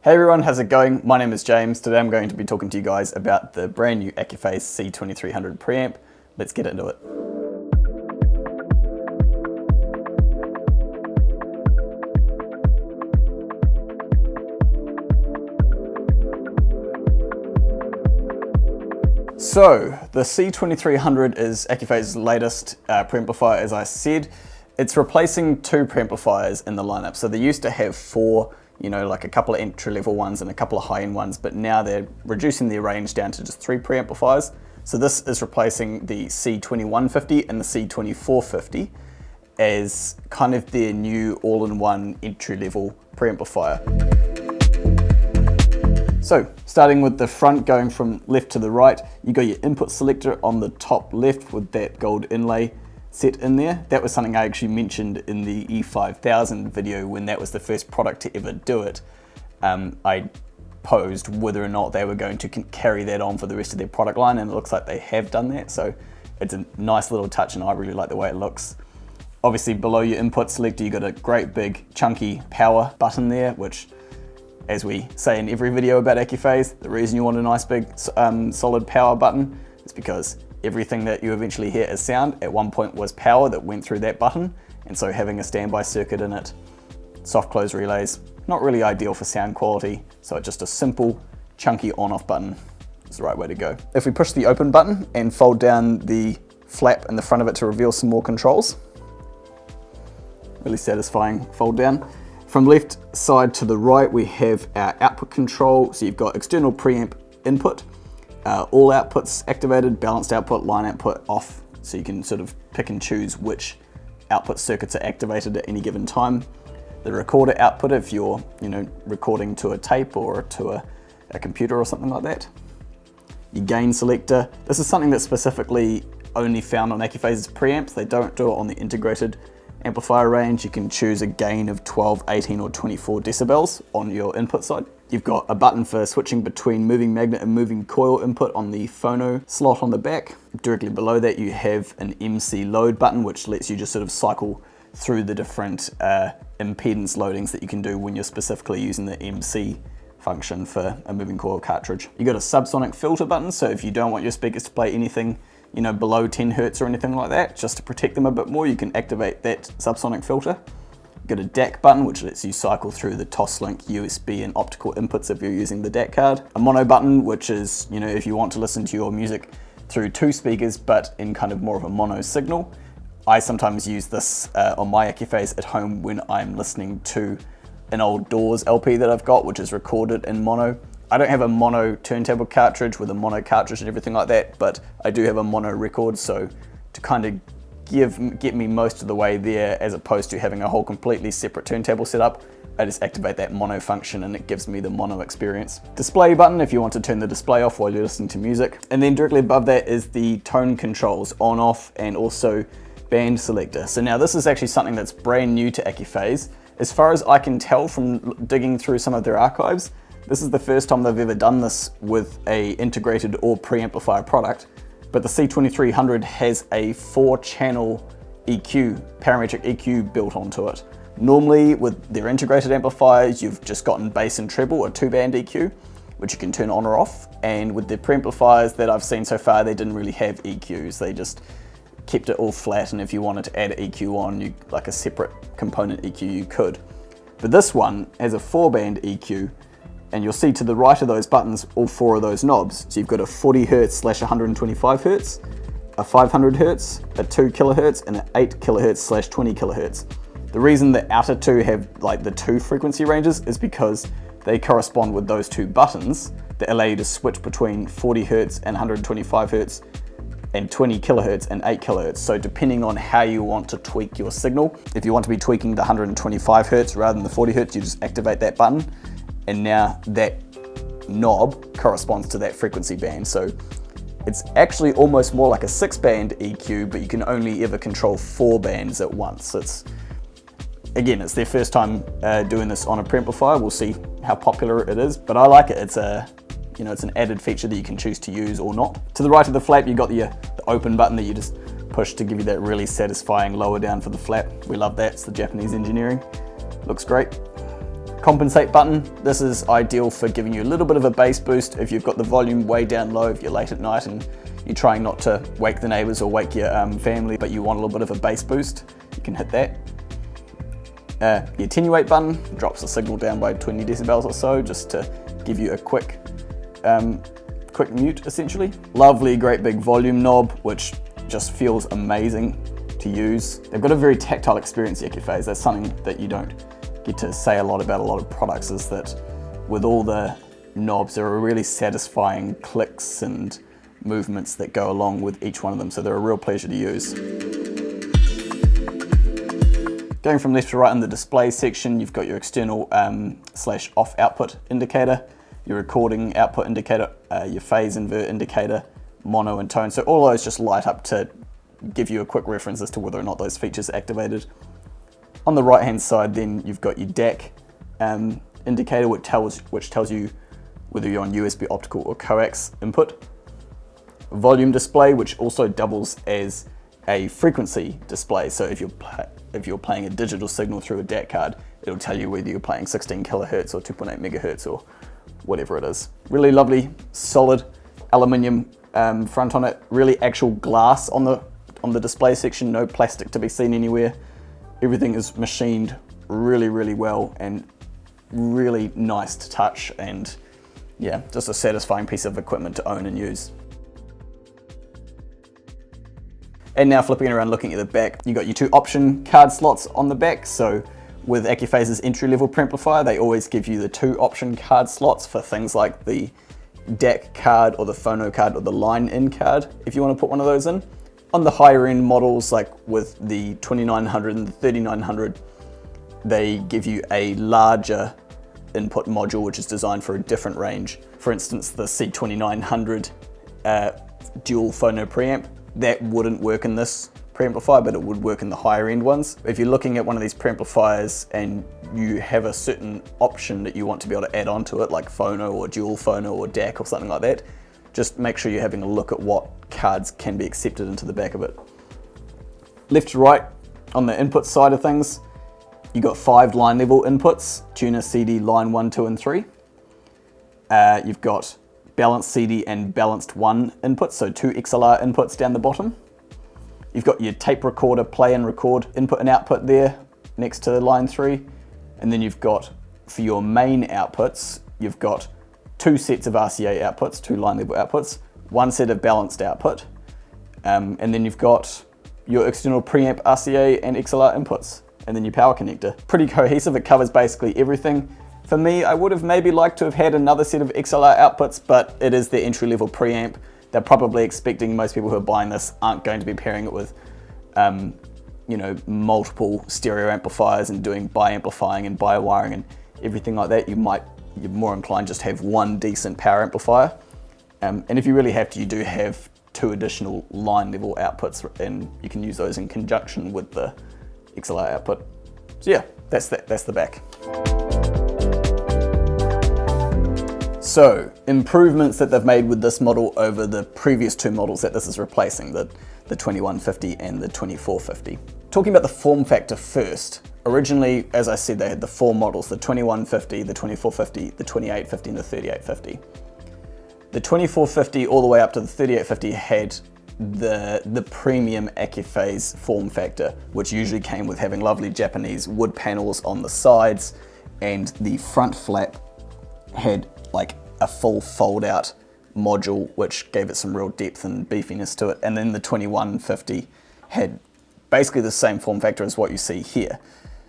Hey everyone, how's it going? My name is James. Today I'm going to be talking to you guys about the brand new Accuphase C-2300 preamp. Let's get into it. So, the C-2300 is Accuphase's latest preamplifier, as I said. It's replacing two preamplifiers in the lineup. So they used to have four, like a couple of entry-level ones and a couple of high-end ones, but now they're reducing their range down to just three preamplifiers. So this is replacing the C-2150 and the C-2450 as kind of their new all-in-one entry-level preamplifier. So, starting with the front, going from left to the right, you got your input selector on the top left with that gold inlay set in there. That was something I actually mentioned in the E5000 video when that was the first product to ever do it. I posed whether or not they were going to carry that on for the rest of their product line, and it looks like they have done that. So it's a nice little touch and I really like the way it looks. Obviously below your input selector, you got a great big chunky power button there, which, as we say in every video about Accuphase, the reason you want a nice big solid power button is because everything that you eventually hear as sound at one point was power that went through that button, and so having a standby circuit in it, soft close relays, not really ideal for sound quality, so just a simple chunky on-off button is the right way to go. If we push the open button and fold down the flap in the front of it to reveal some more controls, really satisfying fold down. From left side to the right, we have our output control. So you've got external preamp input, all outputs activated, balanced output, line output off. So you can sort of pick and choose which output circuits are activated at any given time. The recorder output if you're, recording to a tape or to a computer or something like that. Your gain selector. This is something that's specifically only found on Accuphase's preamps. They don't do it on the integrated amplifier range. You can choose a gain of 12, 18 or 24 decibels on your input side. You've got a button for switching between moving magnet and moving coil input on the phono slot on the back. Directly below that you have an MC load button, which lets you just sort of cycle through the different impedance loadings that you can do when you're specifically using the MC function for a moving coil cartridge. You've got a subsonic filter button, so if you don't want your speakers to play anything below 10 Hertz or anything like that, just to protect them a bit more, you can activate that subsonic filter. You've got a DAC button, which lets you cycle through the Toslink USB and optical inputs if you're using the DAC card. A mono button, which is, if you want to listen to your music through two speakers, but in kind of more of a mono signal. I sometimes use this on my Accuphase at home when I'm listening to an old Doors LP that I've got, which is recorded in mono. I don't have a mono turntable cartridge with a mono cartridge and everything like that, but I do have a mono record, so to kind of get me most of the way there, as opposed to having a whole completely separate turntable setup, I just activate that mono function and it gives me the mono experience. Display button if you want to turn the display off while you're listening to music. And then directly above that is the tone controls, on, off, and also band selector. So now this is actually something that's brand new to Accuphase. As far as I can tell from digging through some of their archives, this is the first time they've ever done this with a integrated or preamplifier product, but the C-2300 has a 4-channel EQ, parametric EQ built onto it. Normally with their integrated amplifiers, you've just gotten bass and treble, or 2-band EQ, which you can turn on or off. And with the preamplifiers that I've seen so far, they didn't really have EQs. They just kept it all flat, and if you wanted to add EQ on, like a separate component EQ, you could. But this one has a 4-band EQ, and you'll see to the right of those buttons, all 4 of those knobs. So you've got a 40 Hertz / 125 Hertz, a 500 Hertz, a 2 kilohertz, and an 8 kilohertz / 20 kilohertz. The reason the outer two have like the 2 frequency ranges is because they correspond with those 2 buttons that allow you to switch between 40 Hertz and 125 Hertz and 20 kilohertz and 8 kilohertz. So depending on how you want to tweak your signal, if you want to be tweaking the 125 Hertz rather than the 40 Hertz, you just activate that button, and now that knob corresponds to that frequency band. So it's actually almost more like a 6-band EQ, but you can only ever control 4 bands at once. It's their first time doing this on a preamplifier. We'll see how popular it is, but I like it. It's an added feature that you can choose to use or not. To the right of the flap, you've got the open button that you just push to give you that really satisfying lower down for the flap. We love that. It's the Japanese engineering. Looks great. Compensate button. This is ideal for giving you a little bit of a bass boost if you've got the volume way down low, if you're late at night and you're trying not to wake the neighbors or wake your family, but you want a little bit of a bass boost, you can hit that. The attenuate button drops the signal down by 20 decibels or so, just to give you a quick mute, essentially. Lovely, great big volume knob, which just feels amazing to use. They've got a very tactile experience, the Accuphase. That's something that you don't get to say a lot about a lot of products, is that with all the knobs, there are really satisfying clicks and movements that go along with each one of them, so they're a real pleasure to use. Going from left to right in the display section, you've got your external / off output indicator, your recording output indicator, your phase invert indicator, mono and tone. So all those just light up to give you a quick reference as to whether or not those features are activated. On the right hand side then you've got your DAC indicator, which tells you whether you're on USB optical or coax input. Volume display, which also doubles as a frequency display. So if you're playing a digital signal through a DAC card, it'll tell you whether you're playing 16 kilohertz or 2.8 megahertz or whatever it is. Really lovely, solid aluminium front on it. Really actual glass on the display section, no plastic to be seen anywhere. Everything is machined really, really well and really nice to touch, and yeah, just a satisfying piece of equipment to own and use. And now flipping it around, looking at the back, you got your 2 option card slots on the back. So with Accuphase's entry-level preamplifier, they always give you the 2 option card slots for things like the DAC card or the phono card or the line-in card, if you want to put one of those in. On the higher end models, like with the 2900 and the 3900, they give you a larger input module which is designed for a different range. For instance, the C-2900 dual phono preamp, that wouldn't work in this preamplifier, but it would work in the higher end ones. If you're looking at one of these preamplifiers and you have a certain option that you want to be able to add onto it, like phono or dual phono or DAC or something like that, just make sure you're having a look at what cards can be accepted into the back of it. Left to right, on the input side of things, you got 5 line level inputs, tuner, CD, line 1, 2, and 3. You've got balanced CD and balanced 1 inputs, so 2 XLR inputs down the bottom. You've got your tape recorder, play and record input and output there next to line 3. And then you've got, for your main outputs, you've got 2 sets of RCA outputs, 2 line level outputs, 1 set of balanced output, and then you've got your external preamp RCA and XLR inputs, and then your power connector. Pretty cohesive, it covers basically everything. For me, I would have maybe liked to have had another set of XLR outputs, but it is the entry-level preamp. They're probably expecting most people who are buying this aren't going to be pairing it with you know, multiple stereo amplifiers and doing bi-amplifying and bi-wiring and everything like that. You're more inclined just to have 1 decent power amplifier. And if you really have to, you do have 2 additional line level outputs, and you can use those in conjunction with the XLR output. So yeah, that's the back. So, improvements that they've made with this model over the previous 2 models that this is replacing, the 2150 and the 2450. Talking about the form factor first, originally, as I said, they had the 4 models, the 2150, the 2450, the 2850 and the 3850. The 2450 all the way up to the 3850 had the premium Accuphase form factor, which usually came with having lovely Japanese wood panels on the sides, and the front flap had like a full fold out module which gave it some real depth and beefiness to it. And then the 2150 had basically the same form factor as what you see here.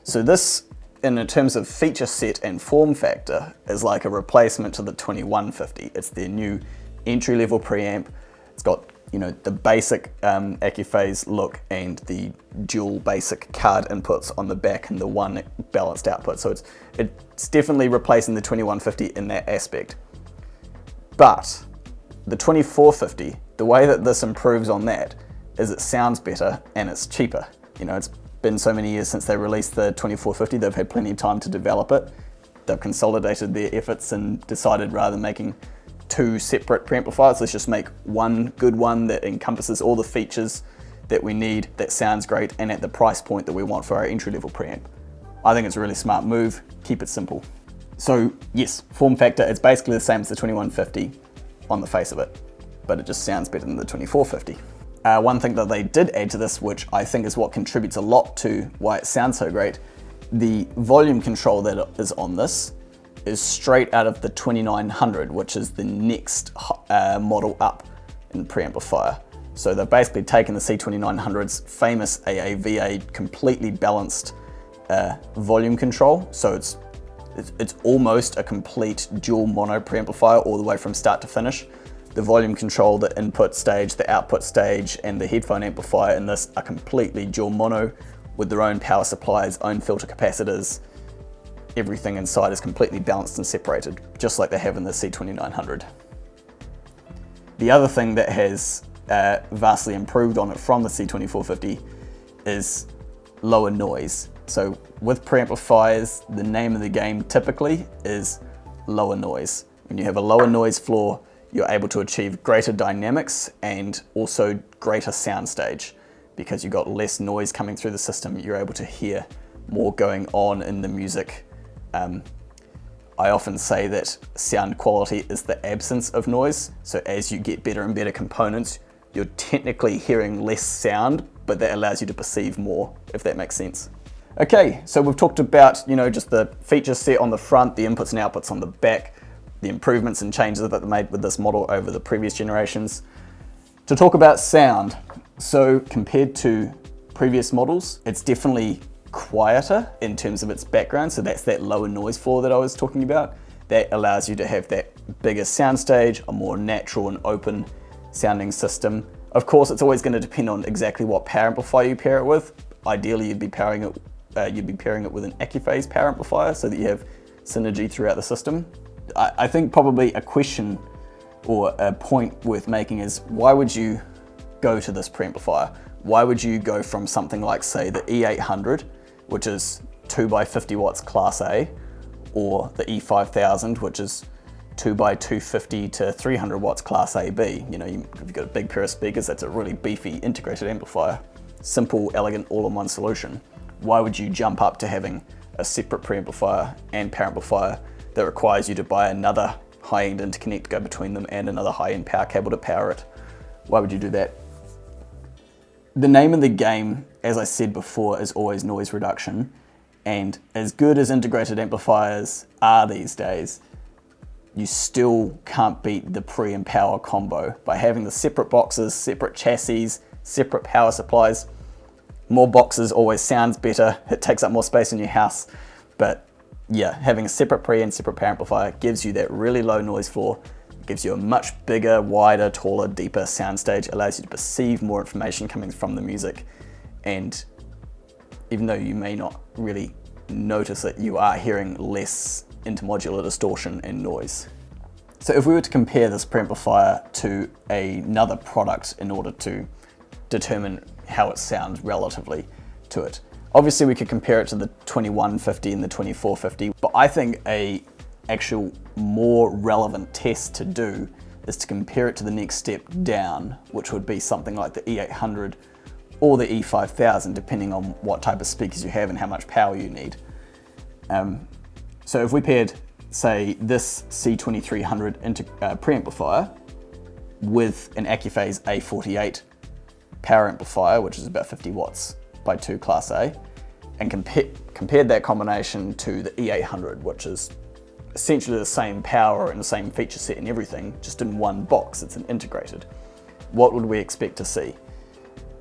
So this, in terms of feature set and form factor, is like a replacement to the 2150. It's their new entry-level preamp. It's got, you know, the basic Accuphase look and the dual basic card inputs on the back and the 1 balanced output. So it's definitely replacing the 2150 in that aspect. But the 2450, the way that this improves on that is it sounds better and it's cheaper. You know, it's been so many years since they released the 2450, they've had plenty of time to develop it. They've consolidated their efforts and decided, rather than making 2 separate preamplifiers, let's just make 1 good one that encompasses all the features that we need, that sounds great, and at the price point that we want for our entry-level preamp. I think it's a really smart move. Keep it simple. So yes, form factor, it's basically the same as the 2150 on the face of it, but it just sounds better than the 2450. One thing that they did add to this, which I think is what contributes a lot to why it sounds so great, the volume control that is on this is straight out of the 2900, which is the next model up in preamplifier. So they've basically taken the C-2900's famous AAVA completely balanced volume control. So it's almost a complete dual mono preamplifier all the way from start to finish. The volume control, the input stage, the output stage, and the headphone amplifier in this are completely dual mono with their own power supplies, own filter capacitors. Everything inside is completely balanced and separated, just like they have in the C-2900. The other thing that has vastly improved on it from the C-2450 is lower noise. So with preamplifiers, the name of the game typically is lower noise. When you have a lower noise floor, you're able to achieve greater dynamics and also greater soundstage. Because you've got less noise coming through the system, you're able to hear more going on in the music. I often say that sound quality is the absence of noise. So as you get better and better components, you're technically hearing less sound, but that allows you to perceive more, if that makes sense. Okay, so we've talked about, just the feature set on the front, the inputs and outputs on the back, the improvements and changes that they made with this model over the previous generations. To talk about sound, so compared to previous models, it's definitely quieter in terms of its background. So that's that lower noise floor that I was talking about. That allows you to have that bigger soundstage, a more natural and open sounding system. Of course, it's always going to depend on exactly what power amplifier you pair it with. Ideally, you'd be pairing it with an Accuphase power amplifier so that you have synergy throughout the system. I think probably a question or a point worth making is, why would you go to this preamplifier? Why would you go from something like, say, the E800, which is 2x50 watts class A, or the E5000, which is 2x250 to 300 watts class AB? You've got a big pair of speakers, that's a really beefy integrated amplifier. Simple, elegant, all-in-one solution. Why would you jump up to having a separate preamplifier and power amplifier that requires you to buy another high-end interconnect to go between them and another high-end power cable to power it? Why would you do that? The name of the game, as I said before, is always noise reduction. And as good as integrated amplifiers are these days, you still can't beat the pre and power combo. By having the separate boxes, separate chassis, separate power supplies, more boxes always sounds better. It takes up more space in your house. But yeah, having a separate pre and separate power amplifier gives you that really low noise floor, gives you a much bigger, wider, taller, deeper soundstage, allows you to perceive more information coming from the music. And even though you may not really notice it, you are hearing less intermodular distortion and noise. So if we were to compare this preamplifier to another product in order to determine how it sounds relatively to it, obviously we could compare it to the 2150 and the 2450, but I think a actual more relevant test to do is to compare it to the next step down, which would be something like the E800 or the E5000, depending on what type of speakers you have and how much power you need. So if we paired, say, this C-2300 preamplifier with an Accuphase A48 power amplifier, which is about 50 watts by 2 class A, and compared that combination to the E800, which is essentially the same power and the same feature set and everything, just in one box, it's an integrated. What would we expect to see?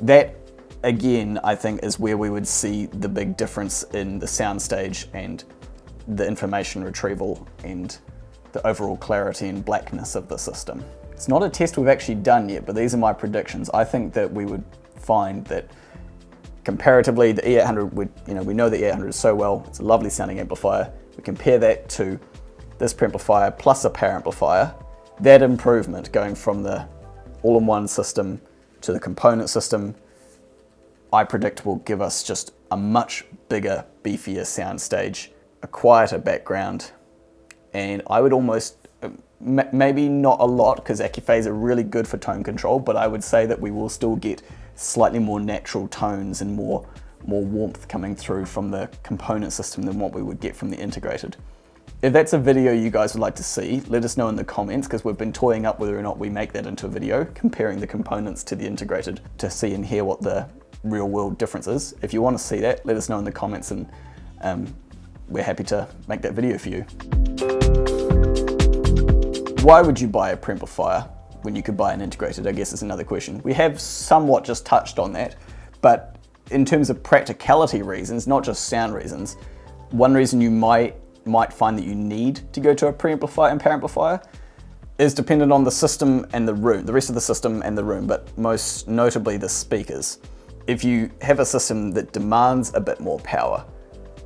That, again, I think is where we would see the big difference in the soundstage and the information retrieval and the overall clarity and blackness of the system. It's not a test we've actually done yet, but these are my predictions. I think that we would find that comparatively, the E800, we know the E800 is so well, it's a lovely sounding amplifier. We compare that to this preamplifier plus a power amplifier. That improvement going from the all-in-one system to the component system, I predict will give us just a much bigger, beefier soundstage, a quieter background, and I would almost, maybe not a lot, because Accuphase are really good for tone control, but I would say that we will still get slightly more natural tones and more warmth coming through from the component system than what we would get from the integrated. If that's a video you guys would like to see, let us know in the comments, because we've been toying up whether or not we make that into a video, comparing the components to the integrated to see and hear what the real world difference is. If you want to see that, let us know in the comments, and we're happy to make that video for you. Why would you buy a pre-amplifier when you could buy an integrated, I guess is another question. We have somewhat just touched on that, but in terms of practicality reasons, not just sound reasons, one reason you might find that you need to go to a pre-amplifier and amplifier is dependent on the system and the room, the rest of the system and the room, but most notably the speakers. If you have a system that demands a bit more power,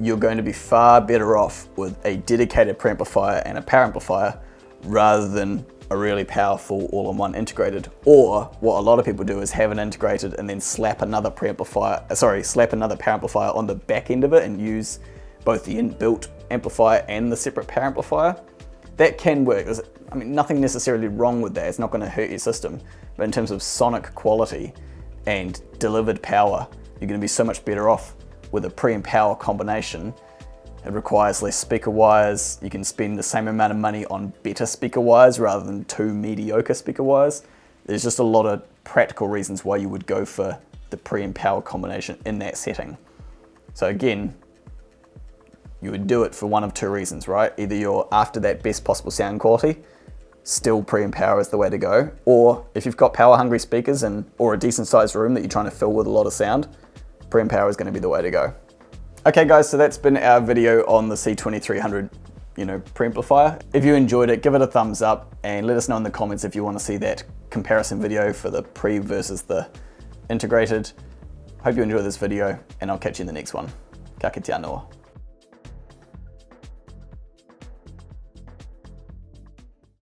you're going to be far better off with a dedicated pre-amplifier and a amplifier rather than a really powerful all-in-one integrated. Or what a lot of people do is have an integrated and then slap another amplifier on the back end of it and use both the inbuilt amplifier and the separate power amplifier. That can work. There's, nothing necessarily wrong with that. It's not going to hurt your system. But in terms of sonic quality and delivered power, you're going to be so much better off with a pre and power combination. It requires less speaker wires. You can spend the same amount of money on better speaker wires rather than 2 mediocre speaker wires. There's just a lot of practical reasons why you would go for the pre and power combination in that setting. So again, you would do it for one of 2 reasons, right? Either you're after that best possible sound quality, still pre and power is the way to go, or if you've got power hungry speakers or a decent sized room that you're trying to fill with a lot of sound, pre and power is going to be the way to go. Okay guys, so that's been our video on the C-2300, pre-amplifier. If you enjoyed it, give it a thumbs up and let us know in the comments if you want to see that comparison video for the pre versus the integrated. Hope you enjoyed this video, and I'll catch you in the next one. Ka kite anō.